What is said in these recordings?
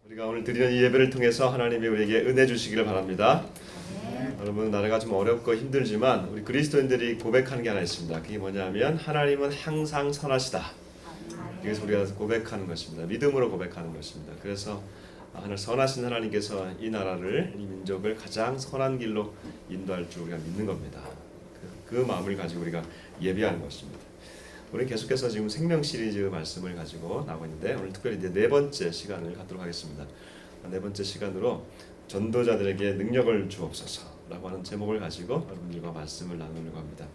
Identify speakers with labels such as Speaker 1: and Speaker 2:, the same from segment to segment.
Speaker 1: 우리가 오늘 드리는 이 예배를 통해서 하나님이 우리에게 은혜 주시기를 바랍니다. 여러분, 나라가 좀 어렵고 힘들지만 우리 그리스도인들이 고백하는 게 하나 있습니다. 그게 뭐냐면 하나님은 항상 선하시다. 그래서 우리가 고백하는 것입니다. 믿음으로 고백하는 것입니다. 그래서 하늘 선하신 하나님께서 이 나라를, 이 민족을 가장 선한 길로 인도할 줄 우리가 믿는 겁니다. 그 마음을 가지고 우리가 예배하는 것입니다. 우리는 계속해서 지금 생명 시리즈 말씀을 가지고 나오고 있는데 오늘 특별히 이제 네 번째 시간을 갖도록 하겠습니다. 네 번째 시간으로 전도자들에게 능력을 주옵소서라고 하는 제목을 가지고 여러분들과 말씀을 나누려고 합니다.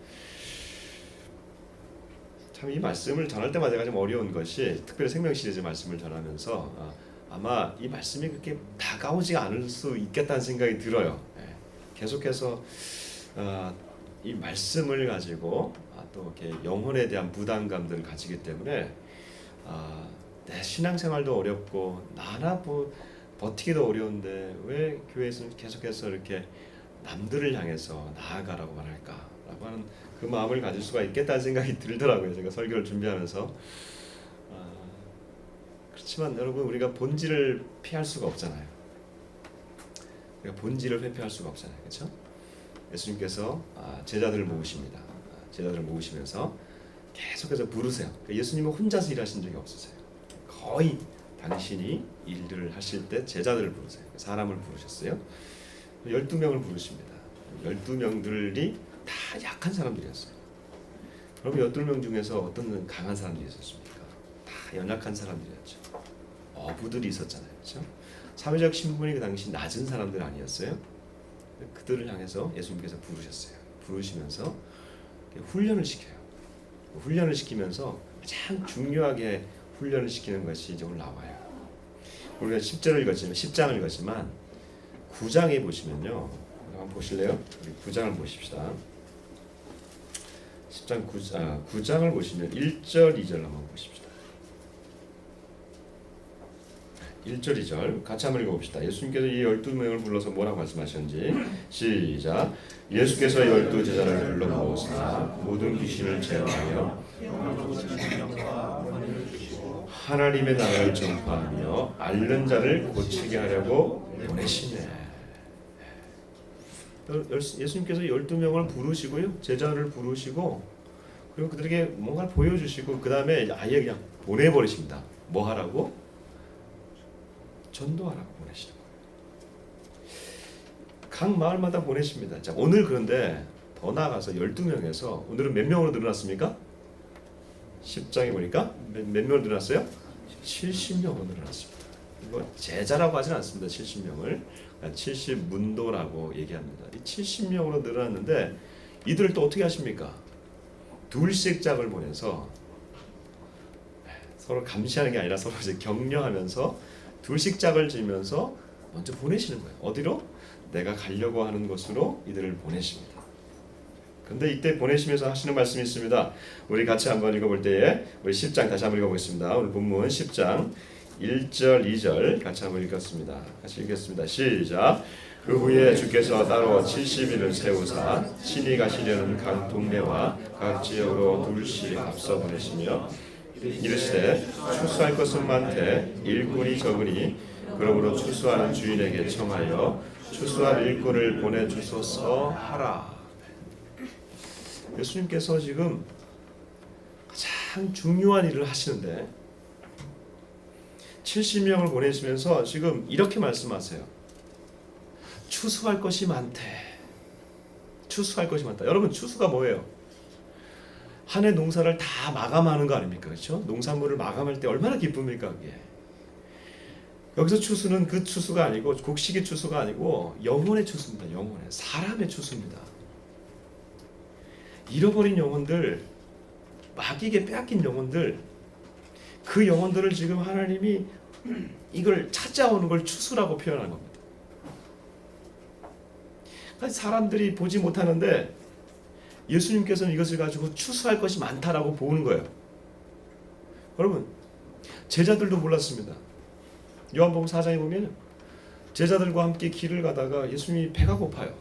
Speaker 1: 참 이 말씀을 전할 때마다 제가 좀 어려운 것이 특별히 생명 시리즈 말씀을 전하면서 아마 이 말씀이 그렇게 다가오지 않을 수 있겠다는 생각이 들어요. 계속해서 이 말씀을 가지고 또 이렇게 영혼에 대한 부담감들을 가지기 때문에 내 신앙생활도 어렵고 나나 버티기도 어려운데 왜 교회에서는 계속해서 이렇게 남들을 향해서 나아가라고 말할까라고 하는 그 마음을 가질 수가 있겠다는 생각이 들더라고요. 제가 설교를 준비하면서. 그렇지만 여러분, 우리가 본질을 피할 수가 없잖아요. 우리가 본질을 회피할 수가 없잖아요. 그렇죠? 예수님께서 제자들을 모으십니다. 제자들을 모으시면서 계속해서 부르세요. 그러니까 예수님은 혼자서 일하신 적이 없으세요. 거의 당신이 일들을 하실 때 제자들을 부르세요. 사람을 부르셨어요. 12명을 부르십니다. 12명들이 다 약한 사람들이었어요. 그럼 12명 중에서 어떤 강한 사람들이 있었습니까? 다 연약한 사람들이었죠. 어부들이 있었잖아요. 그렇죠? 사회적 신분이 그 당시 낮은 사람들 아니었어요? 그들을 향해서 예수님께서 부르셨어요. 부르시면서 훈련을 시켜요. 훈련을 시키면서 가장 중요하게 훈련을 시키는 것이 이제 오늘 나와요. 우리가 10장을 읽었지만 9장에 보시면요. 한번 보실래요? 우리 9장을 보십시다. 10장 9장을 보시면 1절, 2절 한번 보십시다. 1절, 2절 같이 한번 읽어봅시다. 예수님께서 이 12명을 불러서 뭐라고 말씀하셨는지 시작. 예수께서 12제자를 불러 모으사 모든 귀신을 제어하여 하나님의 나라를 전파하며 앓는 자를 고치게 하려고 보내시네. 예수님께서 12명을 부르시고요. 제자를 부르시고 그리고 그들에게 뭔가를 보여주시고 그 다음에 아예 그냥 보내버리십니다. 뭐 하라고? 전도하라고 보내시는 거예요. 각 마을마다 보내십니다. 자, 오늘 그런데 더 나아가서 12명에서 오늘은 몇 명으로 늘어났습니까? 10장에 보니까 몇 명으로 늘어났어요? 70명으로 늘어났습니다. 이거 제자라고 하진 않습니다. 70명을 70문도라고 얘기합니다. 이 70명으로 늘어났는데 이들을 또 어떻게 하십니까? 둘씩 짝을 보내서 서로 감시하는 게 아니라 서로 이제 격려하면서 둘씩 짝을 지면서 먼저 보내시는 거예요. 어디로? 내가 가려고 하는 곳으로 이들을 보내십니다. 그런데 이때 보내시면서 하시는 말씀이 있습니다. 우리 같이 한번 읽어볼 때에 우리 10장 다시 한번 읽어보겠습니다. 오늘 본문 10장 1절 2절 같이 한번 읽겠습니다. 같이 읽겠습니다. 시작. 그 후에 주께서 따로 70일을 세우사 친히 가시려는 각 동네와 각 지역으로 둘씩 앞서 보내시며 이르시되 추수할 것은 많되 일꾼이 적으니 그러므로 추수하는 주인에게 청하여 추수할 일꾼을 보내주소서 하라. 예수님께서 지금 가장 중요한 일을 하시는데 70명을 보내시면서 지금 이렇게 말씀하세요. 추수할 것이 많대. 추수할 것이 많다. 여러분, 추수가 뭐예요? 한 해 농사를 다 마감하는 거 아닙니까? 그렇죠? 농산물을 마감할 때 얼마나 기쁩니까? 그게. 여기서 추수는 그 추수가 아니고 곡식의 추수가 아니고 영혼의 추수입니다. 영혼의 사람의 추수입니다. 잃어버린 영혼들, 마귀에게 빼앗긴 영혼들, 그 영혼들을 지금 하나님이 이걸 찾아오는 걸 추수라고 표현하는 겁니다. 그러니까 사람들이 보지 못하는데 예수님께서는 이것을 가지고 추수할 것이 많다라고 보는 거예요. 여러분, 제자들도 몰랐습니다. 요한복음 4장에 보면 제자들과 함께 길을 가다가 예수님이 배가 고파요.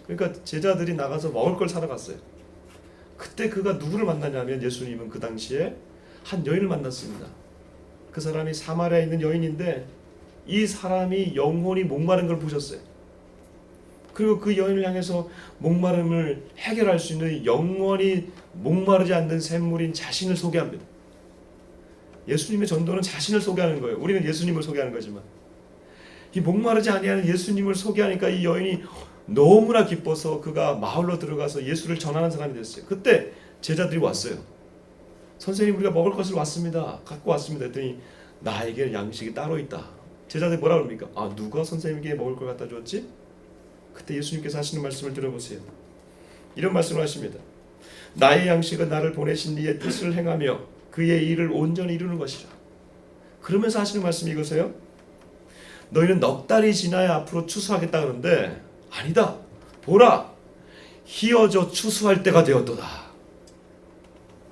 Speaker 1: 그러니까 제자들이 나가서 먹을 걸 사러 갔어요. 그때 그가 누구를 만나냐면 예수님은 그 당시에 한 여인을 만났습니다. 그 사람이 사마리아에 있는 여인인데 이 사람이 영혼이 목마른 걸 보셨어요. 그리고 그 여인을 향해서 목마름을 해결할 수 있는 영원히 목마르지 않는 샘물인 자신을 소개합니다. 예수님의 전도는 자신을 소개하는 거예요. 우리는 예수님을 소개하는 거지만 이 목마르지 아니하는 예수님을 소개하니까 이 여인이 너무나 기뻐서 그가 마을로 들어가서 예수를 전하는 사람이 됐어요. 그때 제자들이 왔어요. 선생님, 우리가 먹을 것을 왔습니다. 갖고 왔습니다. 했더니 나에게 양식이 따로 있다. 제자들이 뭐라 그럽니까? 아, 누가 선생님께 먹을 걸 갖다 줬지? 그때 예수님께서 하시는 말씀을 들어보세요. 이런 말씀을 하십니다. 나의 양식은 나를 보내신 이의 뜻을 행하며 그의 일을 온전히 이루는 것이라. 그러면서 하시는 말씀이 이거세요. 너희는 넉 달이 지나야 앞으로 추수하겠다 그러는데 아니다. 보라, 희어져 추수할 때가 되었도다.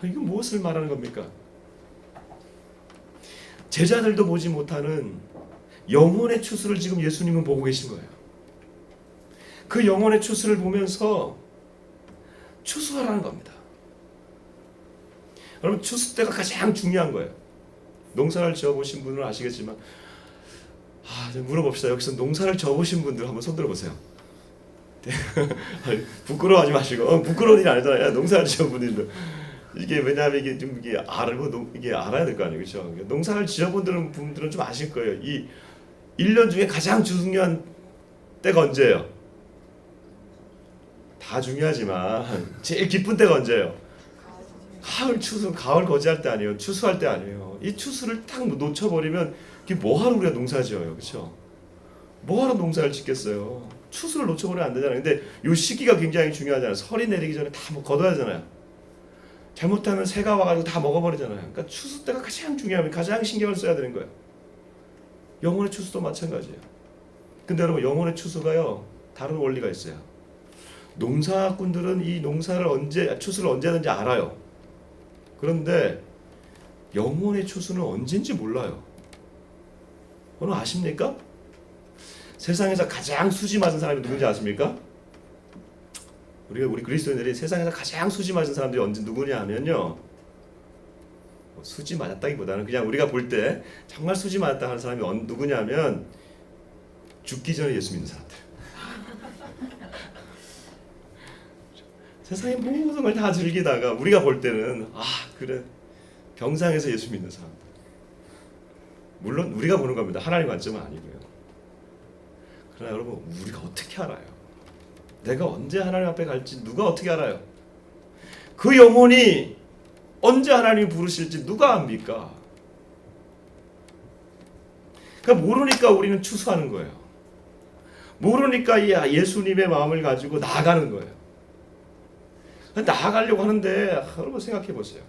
Speaker 1: 이건 무엇을 말하는 겁니까? 제자들도 보지 못하는 영혼의 추수를 지금 예수님은 보고 계신 거예요. 그 영혼의 추수를 보면서 추수하라는 겁니다. 여러분, 추수 때가 가장 중요한 거예요. 농사를 지어보신 분은 아시겠지만, 물어봅시다. 여기서 농사를 지어보신 분들 한번 손 들어보세요. 부끄러워하지 마시고, 부끄러운 일이 아니잖아요. 농사를 지어본 분들. 이게 왜냐하면 이게 좀 이게 알아야 될 거 아니에요, 그렇죠? 농사를 지어본 분들은 좀 아실 거예요. 이 1년 중에 가장 중요한 때가 언제예요? 다 중요하지만 제일 기쁜 때가 언제예요? 가을 추수, 가을 거지할 때 아니에요. 추수할 때 아니에요. 이 추수를 딱 놓쳐버리면 이게 뭐하러 우리가 농사 지어요, 그렇죠? 뭐하러 농사를 짓겠어요? 추수를 놓쳐버리면 안 되잖아요. 근데 이 시기가 굉장히 중요하잖아요. 설이 내리기 전에 다 걷어야 하잖아요. 잘못하면 새가 와가지고 다 먹어버리잖아요. 그러니까 추수 때가 가장 중요하면 가장 신경을 써야 되는 거예요. 영혼의 추수도 마찬가지예요. 근데 여러분, 영혼의 추수가요, 다른 원리가 있어요. 농사꾼들은 이 추수를 언제 하는지 알아요. 그런데 영혼의 추수는 언제인지 몰라요. 여러분 아십니까? 세상에서 가장 수지 맞은 사람이 누군지 아십니까? 우리 그리스도인들이 세상에서 가장 수지 맞은 사람들이 언제 누구냐 하면요, 수지 맞았다기보다는 그냥 우리가 볼 때 정말 수지 맞았다 하는 사람이 누구냐면 죽기 전에 예수 믿는 사람들. 세상의 모든 걸 다 즐기다가 우리가 볼 때는 그래, 병상에서 예수 믿는 사람들. 물론 우리가 보는 겁니다. 하나님 관점은 아니고요. 그러나 여러분, 우리가 어떻게 알아요? 내가 언제 하나님 앞에 갈지 누가 어떻게 알아요? 그 영혼이 언제 하나님이 부르실지 누가 압니까? 그러니까 모르니까 우리는 추수하는 거예요. 모르니까 예수님의 마음을 가지고 나아가는 거예요. 나아가려고 하는데, 여러분 생각해 보세요.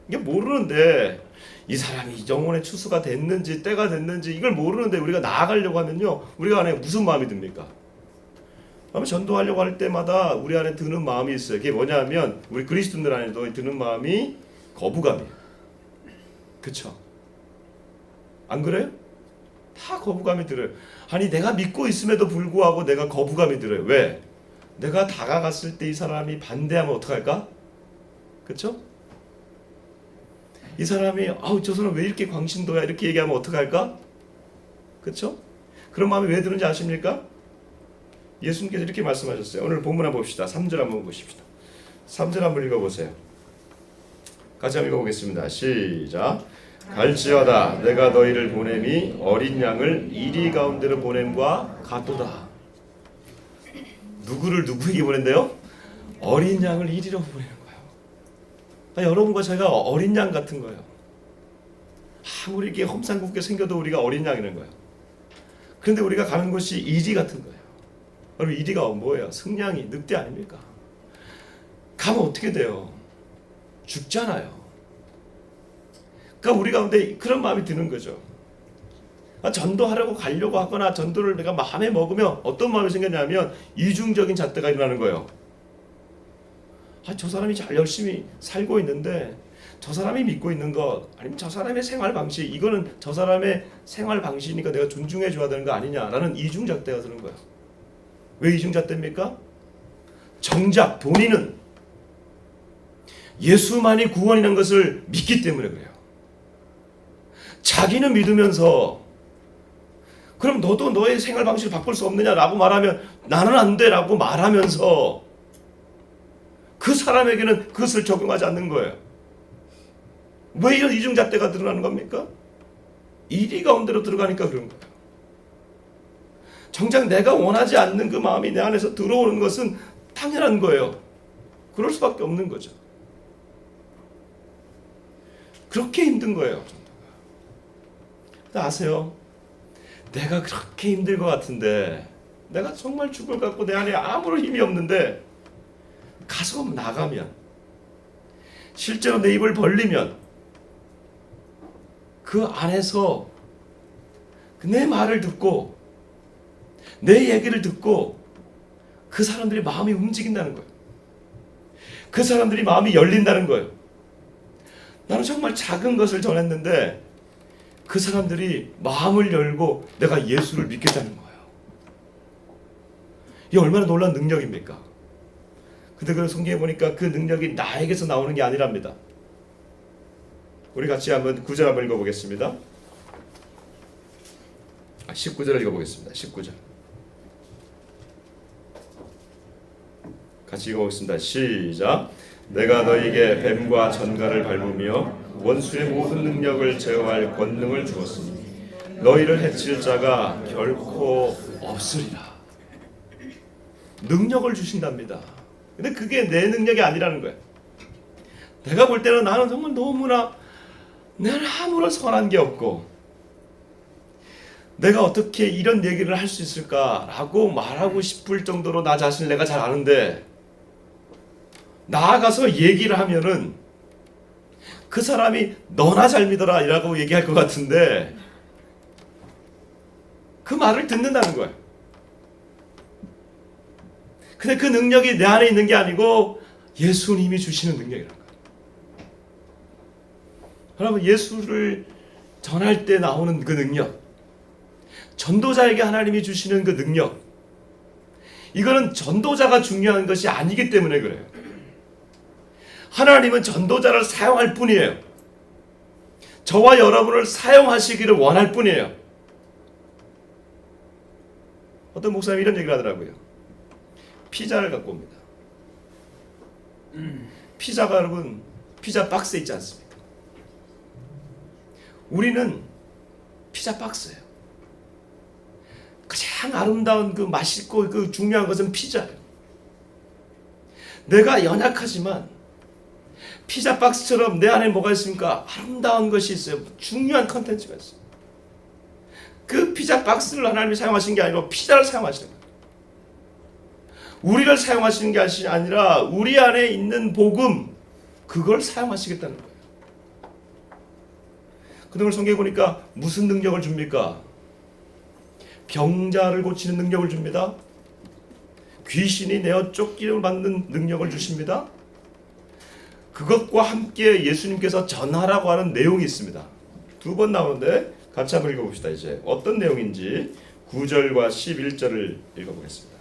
Speaker 1: 이게 모르는데, 이 사람이 영혼의 추수가 됐는지 때가 됐는지 이걸 모르는데 우리가 나아가려고 하면요, 우리가 안에 무슨 마음이 듭니까? 아마 전도하려고 할 때마다 우리 안에 드는 마음이 있어요. 그게 뭐냐면 우리 그리스도인들 안에도 드는 마음이 거부감이에요. 그렇죠? 안 그래요? 다 거부감이 들어요. 아니, 내가 믿고 있음에도 불구하고 내가 거부감이 들어요. 왜? 내가 다가갔을 때 이 사람이 반대하면 어떡할까? 그렇죠? 이 사람이 저 사람 왜 이렇게 광신도야 이렇게 얘기하면 어떡할까? 그렇죠? 그런 마음이 왜 드는지 아십니까? 예수님께서 이렇게 말씀하셨어요. 오늘 본문 한번 봅시다. 3절 한번 보십시다. 3절 한번 읽어보세요. 같이 한번 읽어보겠습니다. 시작. 갈지어다 내가 너희를 보냄이 어린 양을 이리 가운데로 보냄과 같도다. 누구에게 보낸대요? 어린 양을 이리로 보내는 거예요. 여러분과 제가 어린 양 같은 거예요. 아무리 이렇게 험상궂게 생겨도 우리가 어린 양이라는 거예요. 그런데 우리가 가는 곳이 이리 같은 거예요. 여러분, 이리가 뭐예요? 승냥이, 늑대 아닙니까? 가면 어떻게 돼요? 죽잖아요. 그러니까 우리 가운데 그런 마음이 드는 거죠. 전도하려고 가려고 하거나 전도를 내가 마음에 먹으면 어떤 마음이 생겼냐면 이중적인 잣대가 일어나는 거예요. 저 사람이 잘 열심히 살고 있는데 저 사람이 믿고 있는 것, 아니면 저 사람의 생활 방식, 이거는 저 사람의 생활 방식이니까 내가 존중해 줘야 되는 거 아니냐라는 이중잣대가 드는 거예요. 왜 이중잣대입니까? 정작 본인은 예수만이 구원이라는 것을 믿기 때문에 그래요. 자기는 믿으면서 그럼 너도 너의 생활 방식을 바꿀 수 없느냐라고 말하면 나는 안 돼라고 말하면서 그 사람에게는 그것을 적용하지 않는 거예요. 왜 이런 이중잣대가 드러나는 겁니까? 이리 가운데로 들어가니까 그런 거예요. 정작 내가 원하지 않는 그 마음이 내 안에서 들어오는 것은 당연한 거예요. 그럴 수밖에 없는 거죠. 그렇게 힘든 거예요. 아세요? 내가 그렇게 힘들 것 같은데, 내가 정말 죽을 것 같고 내 안에 아무런 힘이 없는데 가서 나가면, 실제로 내 입을 벌리면 그 안에서 내 말을 듣고 내 얘기를 듣고 그 사람들의 마음이 움직인다는 거예요. 그 사람들이 마음이 열린다는 거예요. 나는 정말 작은 것을 전했는데 그 사람들이 마음을 열고 내가 예수를 믿겠다는 거예요. 이게 얼마나 놀라운 능력입니까? 근데 그 성경에 보니까 그 능력이 나에게서 나오는 게 아니랍니다. 우리 같이 한번 9절 한번 읽어보겠습니다. 19절을 읽어보겠습니다. 19절 같이 읽어보겠습니다. 시작. 내가 너에게 뱀과 전갈을 밟으며 원수의 모든 능력을 제어할 권능을 주었으니 너희를 해칠 자가 결코 없으리라. 능력을 주신답니다. 근데 그게 내 능력이 아니라는 거예요. 내가 볼 때는 나는 정말 너무나 나는 아무런 선한 게 없고 내가 어떻게 이런 얘기를 할 수 있을까라고 말하고 싶을 정도로 나 자신을 내가 잘 아는데 나아가서 얘기를 하면은 그 사람이 너나 잘 믿어라 이라고 얘기할 것 같은데 그 말을 듣는다는 거예요. 근데 그 능력이 내 안에 있는 게 아니고 예수님이 주시는 능력이라는 거예요. 여러분, 예수를 전할 때 나오는 그 능력, 전도자에게 하나님이 주시는 그 능력, 이거는 전도자가 중요한 것이 아니기 때문에 그래요. 하나님은 전도자를 사용할 뿐이에요. 저와 여러분을 사용하시기를 원할 뿐이에요. 어떤 목사님이 이런 얘기를 하더라고요. 피자를 갖고 옵니다. 피자가 여러분 피자 박스에 있지 않습니까? 우리는 피자 박스예요. 가장 아름다운 그 맛있고 그 중요한 것은 피자예요. 내가 연약하지만 피자 박스처럼 내 안에 뭐가 있습니까? 아름다운 것이 있어요. 중요한 컨텐츠가 있어요. 그 피자 박스를 하나님이 사용하신 게 아니고 피자를 사용하시는 거예요. 우리를 사용하시는 게 아니라 우리 안에 있는 복음, 그걸 사용하시겠다는 거예요. 그동안 성경에 보니까 무슨 능력을 줍니까? 병자를 고치는 능력을 줍니다. 귀신이 내어 쫓기를 받는 능력을 주십니다. 그것과 함께 예수님께서 전하라고 하는 내용이 있습니다. 2번 나오는데 같이 한번 읽어봅시다. 이제 어떤 내용인지 9절과 11절을 읽어보겠습니다.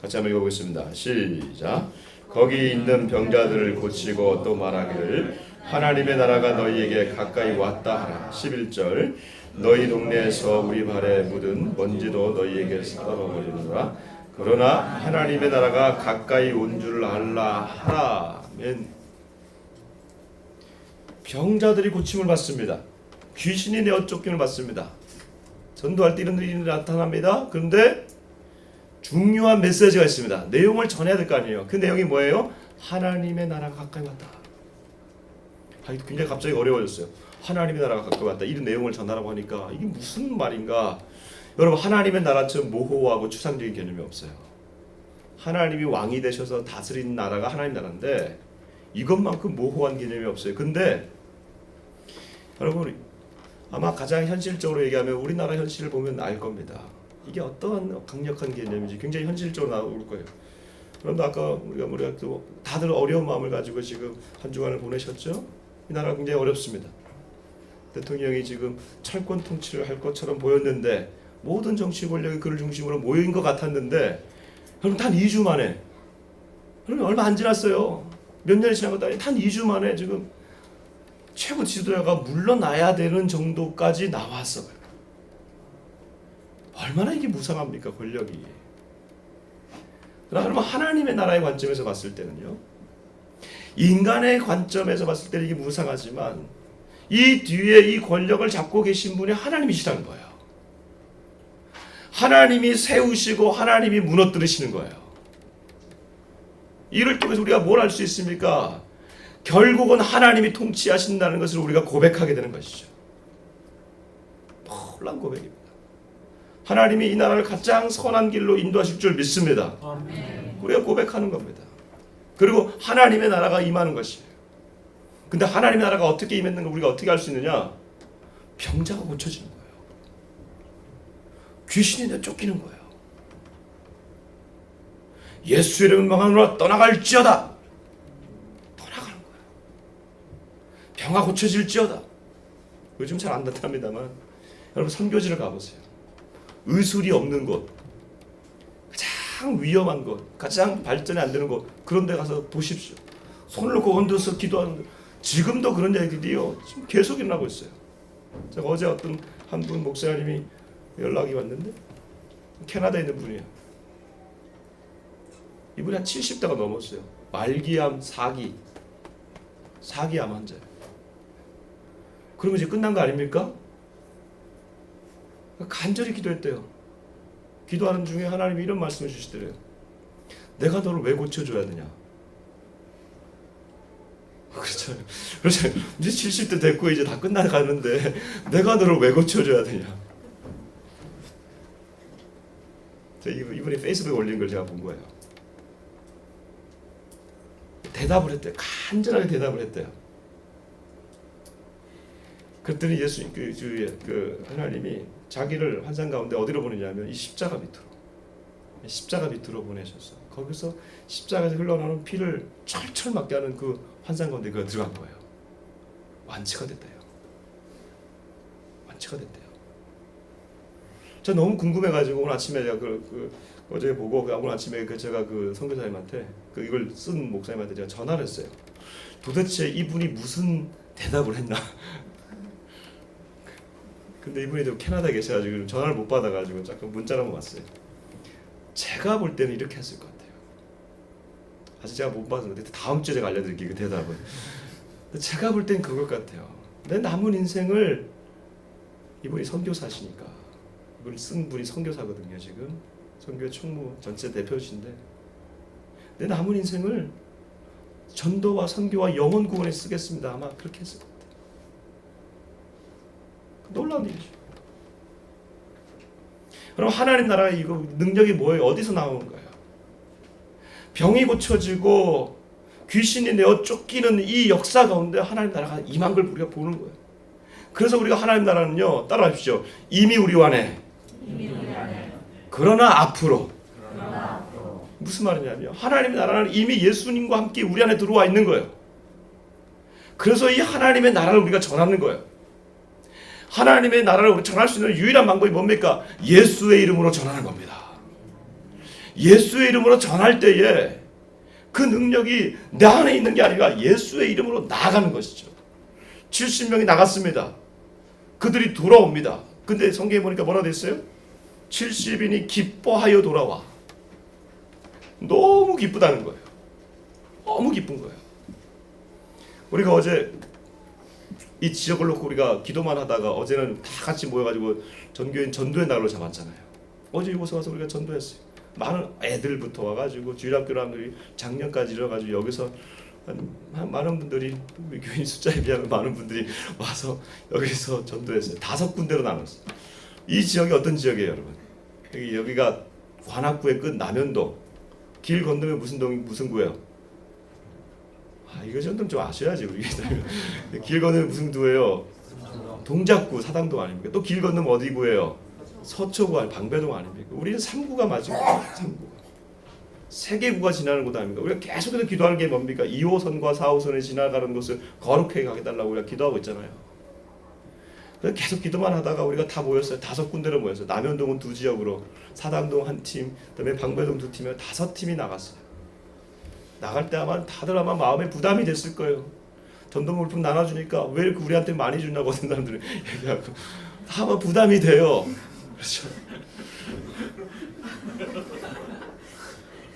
Speaker 1: 같이 한번 읽어보겠습니다. 시작. 거기 있는 병자들을 고치고 또 말하기를 하나님의 나라가 너희에게 가까이 왔다 하라. 11절. 너희 동네에서 우리 발에 묻은 먼지도 너희에게 떨어버리느라 그러나 하나님의 나라가 가까이 온 줄 알라 하라. 병자들이 고침을 받습니다. 귀신이 내어 쫓김을 받습니다. 전도할 때 이런 일이 나타납니다. 그런데 중요한 메시지가 있습니다. 내용을 전해야 될 거 아니에요. 그 내용이 뭐예요? 하나님의 나라가 가까이 왔다. 굉장히 갑자기 어려워졌어요. 하나님의 나라가 가까이 왔다. 이런 내용을 전하라고 하니까 이게 무슨 말인가? 여러분, 하나님의 나라처럼 모호하고 추상적인 개념이 없어요. 하나님이 왕이 되셔서 다스리는 나라가 하나님 나라인데 이것만큼 모호한 개념이 없어요. 근데 여러분, 아마 가장 현실적으로 얘기하면 우리나라 현실을 보면 알 겁니다. 이게 어떠한 강력한 개념인지 굉장히 현실적으로 나올 거예요. 그런데 아까 우리가 또 다들 어려운 마음을 가지고 지금 한 주간을 보내셨죠? 이 나라가 굉장히 어렵습니다. 대통령이 지금 철권 통치를 할 것처럼 보였는데 모든 정치 권력이 그를 중심으로 모인 것 같았는데 여러분, 단 2주 만에, 여러분 얼마 안 지났어요. 몇 년이 지난 것도 아니고 단 2주 만에 지금 최고 지도자가 물러나야 되는 정도까지 나왔어요. 얼마나 이게 무상합니까, 권력이. 그러나 하나님의 나라의 관점에서 봤을 때는요, 인간의 관점에서 봤을 때는 이게 무상하지만 이 뒤에 이 권력을 잡고 계신 분이 하나님이시라는 거예요. 하나님이 세우시고 하나님이 무너뜨리시는 거예요. 이를 통해서 우리가 뭘 할 수 있습니까? 결국은 하나님이 통치하신다는 것을 우리가 고백하게 되는 것이죠. 놀라운 고백입니다. 하나님이 이 나라를 가장 선한 길로 인도하실 줄 믿습니다. 아멘. 우리가 고백하는 겁니다. 그리고 하나님의 나라가 임하는 것이에요. 근데 하나님의 나라가 어떻게 임했는가 우리가 어떻게 알 수 있느냐? 병자가 고쳐지는 거예요. 귀신이 쫓기는 거예요. 예수 이름을 명하노라 떠나갈지어다. 떠나가는 거예요. 병아 고쳐질지어다. 요즘 잘 안 나타납니다만 여러분 선교지를 가보세요. 의술이 없는 곳, 가장 위험한 곳, 가장 발전이 안 되는 곳, 그런 데 가서 보십시오. 손을 놓고 얹어서 기도하는데 지금도 그런 얘기들이요 지금 계속 일어나고 있어요. 제가 어제 어떤 한 분 목사님이 연락이 왔는데 캐나다에 있는 분이에요. 이분이 한 70대가 넘었어요. 말기암 4기암 환자예요. 그러면 이제 끝난 거 아닙니까? 간절히 기도했대요. 기도하는 중에 하나님이 이런 말씀을 주시더래요. 내가 너를 왜 고쳐줘야 되냐? 그렇죠. 이제 70대 됐고 이제 다 끝나가는데 내가 너를 왜 고쳐줘야 되냐? 이분이 페이스북에 올린 걸 제가 본 거예요. 대답을 했대요. 간절하게 대답을 했대요. 그랬더니 예수님 그 하나님이 자기를 환상 가운데 어디로 보내냐면 이 십자가 밑으로 보내셨어. 거기서 십자가에서 흘러나오는 피를 철철 맞게 하는 그 환상 가운데 그가 들어간 거예요. 완치가 됐대요. 완치가 됐대요. 제가 너무 궁금해가지고 오늘 아침에 제가 어제 보고 오늘 아침에 제가 그 선교사님한테 이걸 쓴 목사님한테 제가 전화를 했어요. 도대체 이분이 무슨 대답을 했나? 근데 이분이 좀 캐나다에 계셔가지고 전화를 못 받아가지고 잠깐 문자로 왔어요. 제가 볼 때는 이렇게 했을 것 같아요. 아직 제가 못 받았는데 다음 주에 제가 알려드릴게요. 그 대답을. 제가 볼 때는 그걸 것 같아요. 내 남은 인생을 이분이 선교사시니까 이분이 쓴 분이 선교사거든요. 지금 선교회 총무 전체 대표이신데 내 남은 인생을 전도와 선교와 영혼 구원에 쓰겠습니다. 아마 그렇게 했을 것 같아요. 놀라운 일이죠. 그럼 하나님 나라의 이거 능력이 뭐예요? 어디서 나오는 거예요? 병이 고쳐지고 귀신이 내어 쫓기는 이 역사 가운데 하나님 나라가 임한 걸 우리가 보는 거예요. 그래서 우리가 하나님 나라는요, 따라하십시오. 이미 우리 안에. 그러나 앞으로. 무슨 말이냐면 하나님의 나라는 이미 예수님과 함께 우리 안에 들어와 있는 거예요. 그래서 이 하나님의 나라를 우리가 전하는 거예요. 하나님의 나라를 우리 전할 수 있는 유일한 방법이 뭡니까? 예수의 이름으로 전하는 겁니다. 예수의 이름으로 전할 때에 그 능력이 내 안에 있는 게 아니라 예수의 이름으로 나아가는 것이죠. 70명이 나갔습니다. 그들이 돌아옵니다. 근데 성경에 보니까 뭐라고 돼 있어요? 70인이 기뻐하여 돌아와. 너무 기쁘다는 거예요. 너무 기쁜 거예요. 우리가 어제 이 지역을 놓고 우리가 기도만 하다가 어제는 다 같이 모여가지고 전교인 전도의 날로 잡았잖아요. 어제 이곳에 와서 우리가 전도했어요. 많은 애들부터 와가지고 주일학교라는 작년까지 이뤄가지고 여기서 많은 분들이 우리 교인 숫자에 비하면 많은 분들이 와서 여기서 전도했어요. 5군데로 나눴어요. 이 지역이 어떤 지역이에요, 여러분? 여기가 관악구의 끝 남현동. 길 건너면 무슨 구예요? 이거 좀 아셔야지 우리. 길 건너면 무슨 구예요? 동작구, 사당동 아닙니까? 또 길 건너면 어디 구예요? 서초구, 방배동 아닙니까? 우리는 3구가 맞은 거예요. 3구가. 3개 구가 지나는 곳 아닙니까? 우리가 계속해서 기도하는 게 뭡니까? 2호선과 4호선에 지나가는 곳을 거룩하게 가게 달라고 우리가 기도하고 있잖아요. 그래서 계속 기도만 하다가 우리가 다 모였어요. 5군데로 모였어요. 남현동은 2지역으로, 사당동 1팀, 그다음에 방배동 2팀에 5팀이 나갔어요. 나갈 때 다들 마음에 부담이 됐을 거예요. 전도 물품 나눠주니까 왜 이렇게 우리한테 많이 주냐고 어떤 사람들은 얘기하고 아마 부담이 돼요. 그렇죠.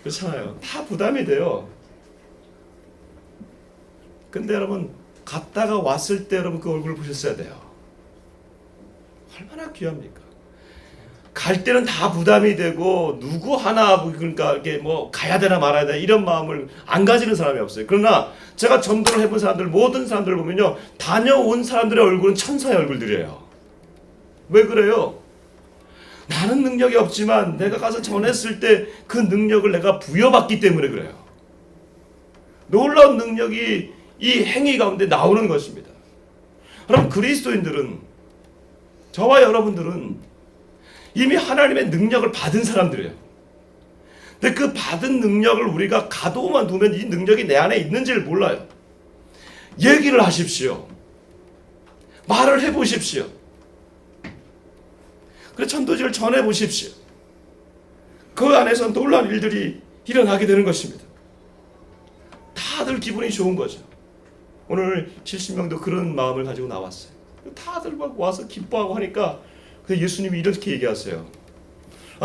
Speaker 1: 그렇잖아요. 다 부담이 돼요. 근데 여러분 갔다가 왔을 때 여러분 그 얼굴을 보셨어야 돼요. 얼마나 귀합니까? 갈 때는 다 부담이 되고 누구 하나 그러니까 이게 뭐 가야 되나 말아야 되나 이런 마음을 안 가지는 사람이 없어요. 그러나 제가 전도를 해본 사람들 모든 사람들을 보면요 다녀온 사람들의 얼굴은 천사의 얼굴들이에요. 왜 그래요? 나는 능력이 없지만 내가 가서 전했을 때 그 능력을 내가 부여받기 때문에 그래요. 놀라운 능력이 이 행위 가운데 나오는 것입니다. 그럼 그리스도인들은 저와 여러분들은 이미 하나님의 능력을 받은 사람들이에요. 근데 그 받은 능력을 우리가 가둬만 두면 이 능력이 내 안에 있는지를 몰라요. 얘기를 하십시오. 말을 해보십시오. 그래서 전도지를 전해보십시오. 그 안에서 놀라운 일들이 일어나게 되는 것입니다. 다들 기분이 좋은 거죠. 오늘 70명도 그런 마음을 가지고 나왔어요. 다들 막 와서 기뻐하고 하니까 예수님이 이렇게 얘기하세요.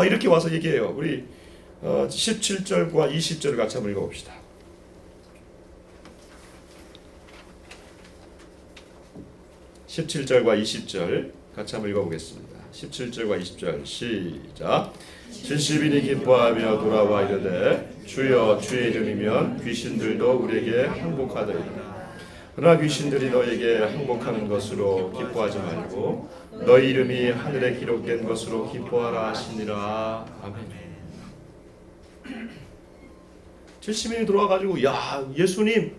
Speaker 1: 이렇게 와서 얘기해요. 우리 17절과 20절을 같이 한번 읽어봅시다. 17절과 20절 같이 한번 읽어보겠습니다. 17절과 20절 시작. 70인이 기뻐하며 돌아와 이르되 주여 주의 이름이면 귀신들도 우리에게 항복하더이다. 그러나 귀신들이 너에게 항복하는 것으로 기뻐하지 말고 너희 이름이 하늘에 기록된 것으로 기뻐하라 하시니라. 아멘. 70인이 돌아와가지고 야 예수님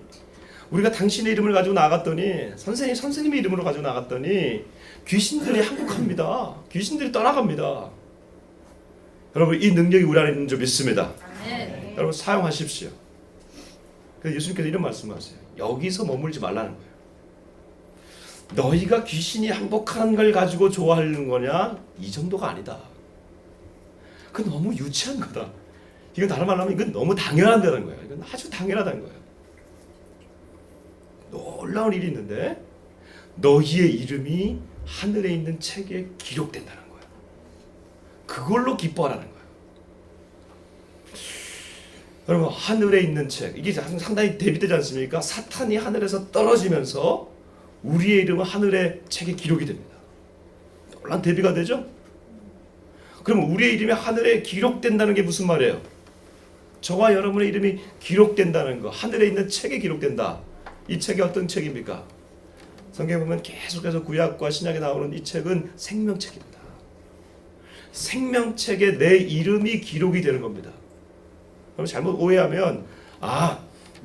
Speaker 1: 우리가 당신의 이름을 가지고 나갔더니 선생님의 이름으로 가지고 나갔더니 귀신들이 항복합니다. 귀신들이 떠나갑니다. 여러분 이 능력이 우리 안에 있는 줄 믿습니다. 네. 여러분 사용하십시오. 그래서 예수님께서 이런 말씀하세요. 여기서 머물지 말라는 거예요. 너희가 귀신이 항복하는 걸 가지고 좋아하는 거냐? 이 정도가 아니다. 그건 너무 유치한 거다. 이건 다른 말로 하면 이건 너무 당연하다는 거예요. 이건 아주 당연하다는 거예요. 놀라운 일이 있는데 너희의 이름이 하늘에 있는 책에 기록된다는 거예요. 그걸로 기뻐하라는 거예요. 여러분 하늘에 있는 책 이게 상당히 대비되지 않습니까? 사탄이 하늘에서 떨어지면서 우리의 이름은 하늘의 책에 기록이 됩니다. 놀란 대비가 되죠? 그럼 우리의 이름이 하늘에 기록된다는 게 무슨 말이에요? 저와 여러분의 이름이 기록된다는 거, 하늘에 있는 책에 기록된다. 이 책이 어떤 책입니까? 성경에 보면 계속해서 구약과 신약에 나오는 이 책은 생명책입니다. 생명책에 내 이름이 기록이 되는 겁니다. 그럼 잘못 오해하면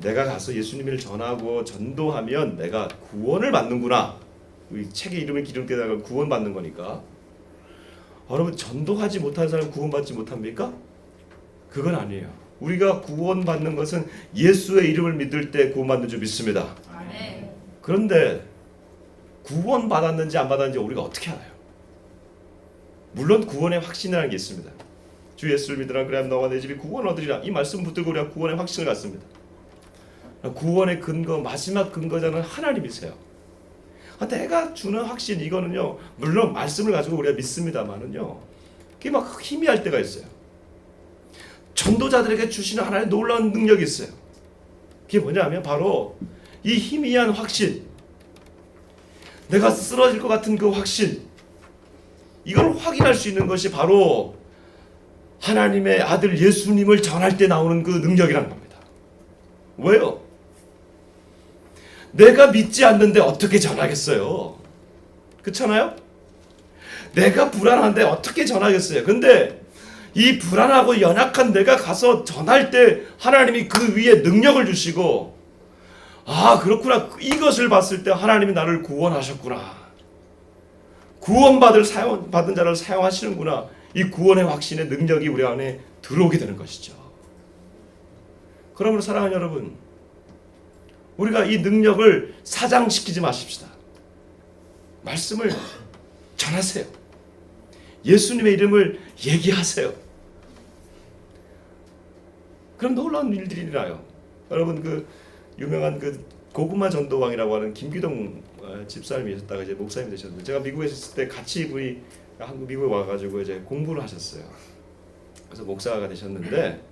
Speaker 1: 내가 가서 예수님을 전하고 전도하면 내가 구원을 받는구나. 이 책에 이름이 기록되다가 구원받는 거니까. 여러분 전도하지 못한 사람 구원받지 못합니까? 그건 아니에요. 우리가 구원받는 것은 예수의 이름을 믿을 때 구원받는 줄 믿습니다. 그런데 구원받았는지 안 받았는지 우리가 어떻게 알아요? 물론 구원의 확신이라는 게 있습니다. 주 예수를 믿으라 그래야 너와 내 집이 구원을 얻으리라. 이 말씀 붙들고 우리가 구원의 확신을 갖습니다. 구원의 근거, 마지막 근거자는 하나님이세요. 내가 주는 확신 이거는요. 물론 말씀을 가지고 우리가 믿습니다만은요. 그게 막 희미할 때가 있어요. 전도자들에게 주시는 하나님의 놀라운 능력이 있어요. 그게 뭐냐면 바로 이 희미한 확신, 내가 쓰러질 것 같은 그 확신, 이걸 확인할 수 있는 것이 바로 하나님의 아들 예수님을 전할 때 나오는 그 능력이라는 겁니다. 왜요? 내가 믿지 않는데 어떻게 전하겠어요? 그렇잖아요? 내가 불안한데 어떻게 전하겠어요? 근데 이 불안하고 연약한 내가 가서 전할 때 하나님이 그 위에 능력을 주시고 그렇구나. 이것을 봤을 때 하나님이 나를 구원하셨구나. 받은 자를 사용하시는구나. 이 구원의 확신의 능력이 우리 안에 들어오게 되는 것이죠. 그러므로 사랑하는 여러분, 우리가 이 능력을 사장시키지 마십시다. 말씀을 전하세요. 예수님의 이름을 얘기하세요. 그럼 놀라운 일들이 일어나요. 여러분 그 유명한 그 고구마 전도왕이라고 하는 김기동 집사님이 있었다가 이제 목사님이 되셨는데 제가 미국에 있을 때 같이 분이 미국에 와가지고 이제 공부를 하셨어요. 그래서 목사가 되셨는데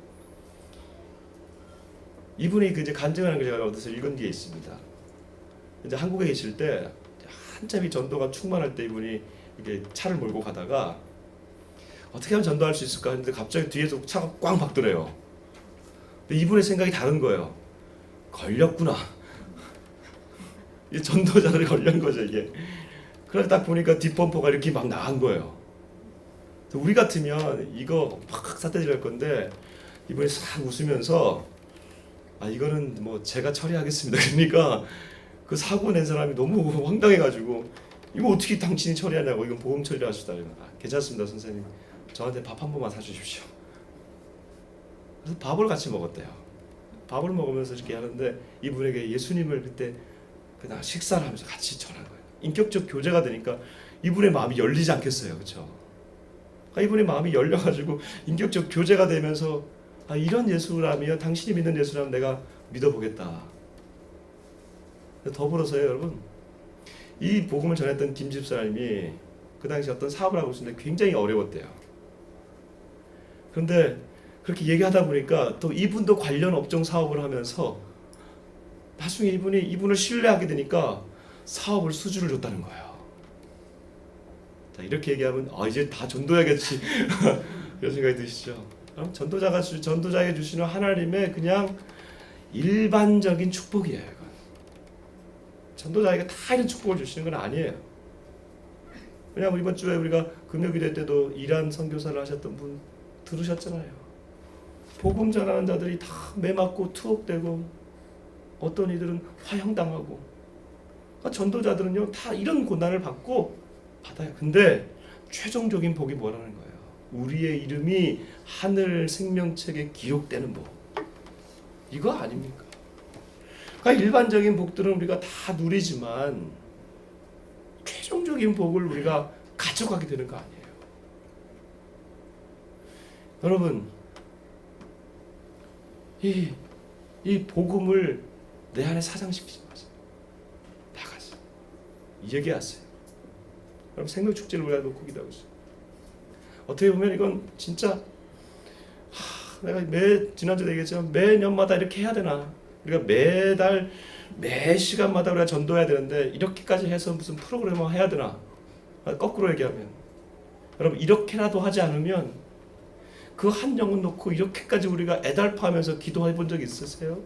Speaker 1: 이분이 그 이제 간증하는 걸 제가 어디서 읽은 게 있습니다. 이제 한국에 계실 때 한참 이 전도가 충만할 때 이분이 이렇게 차를 몰고 가다가 어떻게 하면 전도할 수 있을까 했는데 갑자기 뒤에서 차가 꽝 박더래요. 근데 이분의 생각이 다른 거예요. 걸렸구나. 이 전도자들이 걸린 거죠 이게. 그래서 딱 보니까 뒷범퍼가 이렇게 막 나간 거예요. 우리 같으면 이거 팍 삿대질 할 건데 이분이 싹 웃으면서 이거는 뭐 제가 처리하겠습니다. 그러니까 그 사고 낸 사람이 너무 황당해가지고 이거 어떻게 당신이 처리하냐고. 이건 보험 처리를 하시다. 괜찮습니다 선생님. 저한테 밥 한 번만 사주십시오. 그래서 밥을 같이 먹었대요. 밥을 먹으면서 이렇게 하는데 이분에게 예수님을 그때 그냥 식사를 하면서 같이 전한 거예요. 인격적 교제가 되니까 이분의 마음이 열리지 않겠어요, 그렇죠? 이분의 마음이 열려가지고 인격적 교제가 되면서 이런 예수라면, 당신이 믿는 예수라면 내가 믿어보겠다. 더불어서요, 여러분, 이 복음을 전했던 김 집사님이 그 당시 어떤 사업을 하고 있었는데 굉장히 어려웠대요. 그런데 그렇게 얘기하다 보니까 또 이분도 관련 업종 사업을 하면서 나중에 이분을 신뢰하게 되니까 사업을 수주를 줬다는 거예요. 자, 이렇게 얘기하면 이제 다 전도해야겠지 이런 생각이 드시죠? 그럼 전도자에게 주시는 하나님의 그냥 일반적인 축복이에요. 이건. 전도자에게 다 이런 축복을 주시는 건 아니에요. 왜냐하면 이번 주에 우리가 금요일에 때도 이란 선교사를 하셨던 분 들으셨잖아요. 복음 전하는 자들이 다 매맞고 투옥되고 어떤 이들은 화형당하고, 전도자들은요 다 이런 고난을 받아요. 근데 최종적인 복이 뭐라는 거예요? 우리의 이름이 하늘 생명책에 기록되는 복. 이거 아닙니까? 그러니까 일반적인 복들은 우리가 다 누리지만 최종적인 복을 우리가 가져가게 되는 거 아니에요. 여러분, 이 복음을 내 안에 사장시키지 마세요. 나가세요. 얘기하세요. 그럼 생명축제를 우리가 놓고 기도하고 있어요. 어떻게 보면 이건 진짜 내가 지난주에 얘기했지만 매년마다 이렇게 해야 되나? 우리가 매달 매 시간마다 우리가 전도해야 되는데 이렇게까지 해서 무슨 프로그램을 해야 되나? 거꾸로 얘기하면 여러분, 이렇게라도 하지 않으면 그 한 영혼 놓고 이렇게까지 우리가 애달파하면서 기도해 본 적 있으세요?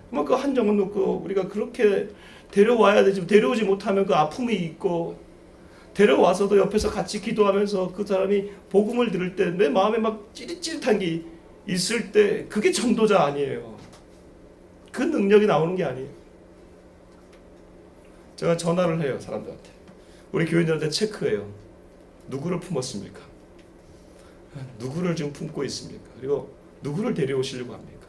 Speaker 1: 그 한 영혼 놓고 우리가 그렇게 데려와야 되지만 데려오지 못하면 그 아픔이 있고, 데려와서도 옆에서 같이 기도하면서 그 사람이 복음을 들을 때 내 마음에 막 찌릿찌릿한 게 있을 때 그게 전도자 아니에요. 그 능력이 나오는 게 아니에요. 제가 전화를 해요, 사람들한테. 우리 교인들한테 체크해요. 누구를 품었습니까? 누구를 지금 품고 있습니까? 그리고 누구를 데려오시려고 합니까?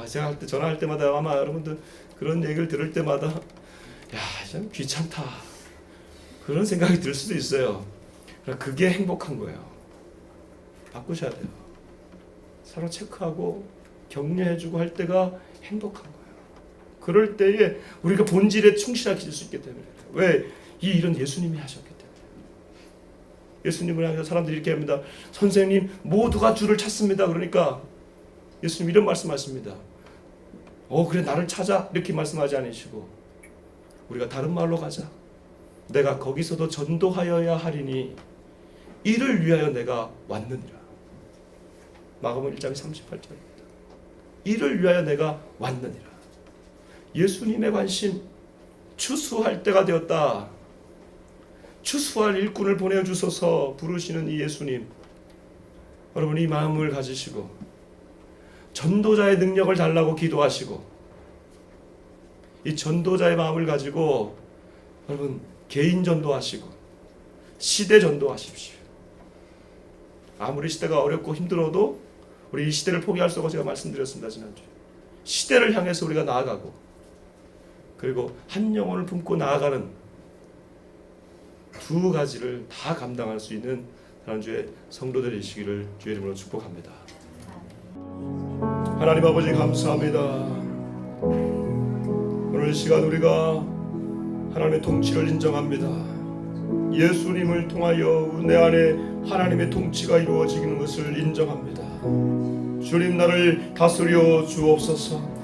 Speaker 1: 제가 전화할 때마다 아마 여러분들 그런 얘기를 들을 때마다 참 귀찮다 그런 생각이 들 수도 있어요. 그게 행복한 거예요. 바꾸셔야 돼요. 서로 체크하고 격려해주고 할 때가 행복한 거예요. 그럴 때에 우리가 본질에 충실하게 될 수 있기 때문에. 왜? 이 일은 예수님이 하셨기 때문에. 예수님을 향해서 사람들이 이렇게 합니다. 선생님, 모두가 주를 찾습니다. 그러니까 예수님 이런 말씀하십니다. 그래, 나를 찾아, 이렇게 말씀하지 않으시고 우리가 다른 말로 가자. 내가 거기서도 전도하여야 하리니 이를 위하여 내가 왔느니라. 마가복음 1장 38절입니다. 이를 위하여 내가 왔느니라. 예수님의 관심, 추수할 때가 되었다. 추수할 일꾼을 보내주소서 부르시는 이 예수님, 여러분 이 마음을 가지시고 전도자의 능력을 달라고 기도하시고, 이 전도자의 마음을 가지고 여러분 개인 전도하시고 시대 전도하십시오. 아무리 시대가 어렵고 힘들어도 우리 이 시대를 포기할 수 없고, 제가 말씀드렸습니다 지난주에. 시대를 향해서 우리가 나아가고, 그리고 한 영혼을 품고 나아가는 두 가지를 다 감당할 수 있는 지난주에 성도들이시기를 주의 이름으로 축복합니다. 하나님 아버지 감사합니다. 오늘 시간 우리가 하나님의 통치를 인정합니다. 예수님을 통하여 내 안에 하나님의 통치가 이루어지는 것을 인정합니다. 주님 나를 다스려 주옵소서.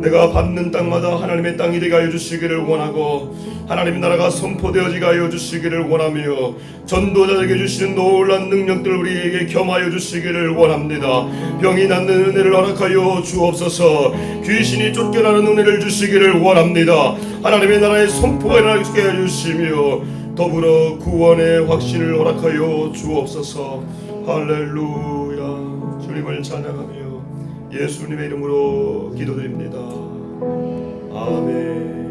Speaker 1: 내가 밟는 땅마다 하나님의 땅이 되게 하여 주시기를 원하고 하나님의 나라가 선포되어지게 하여 주시기를 원하며 전도자에게 주시는 놀라운 능력들 우리에게 겸하여 주시기를 원합니다. 병이 낫는 은혜를 허락하여 주옵소서. 귀신이 쫓겨나는 은혜를 주시기를 원합니다. 하나님의 나라의 선포가 일어나게 해 주시며 더불어 구원의 확신을 허락하여 주옵소서. 할렐루야. 주님을 찬양하며 예수님의 이름으로 기도드립니다. 아멘.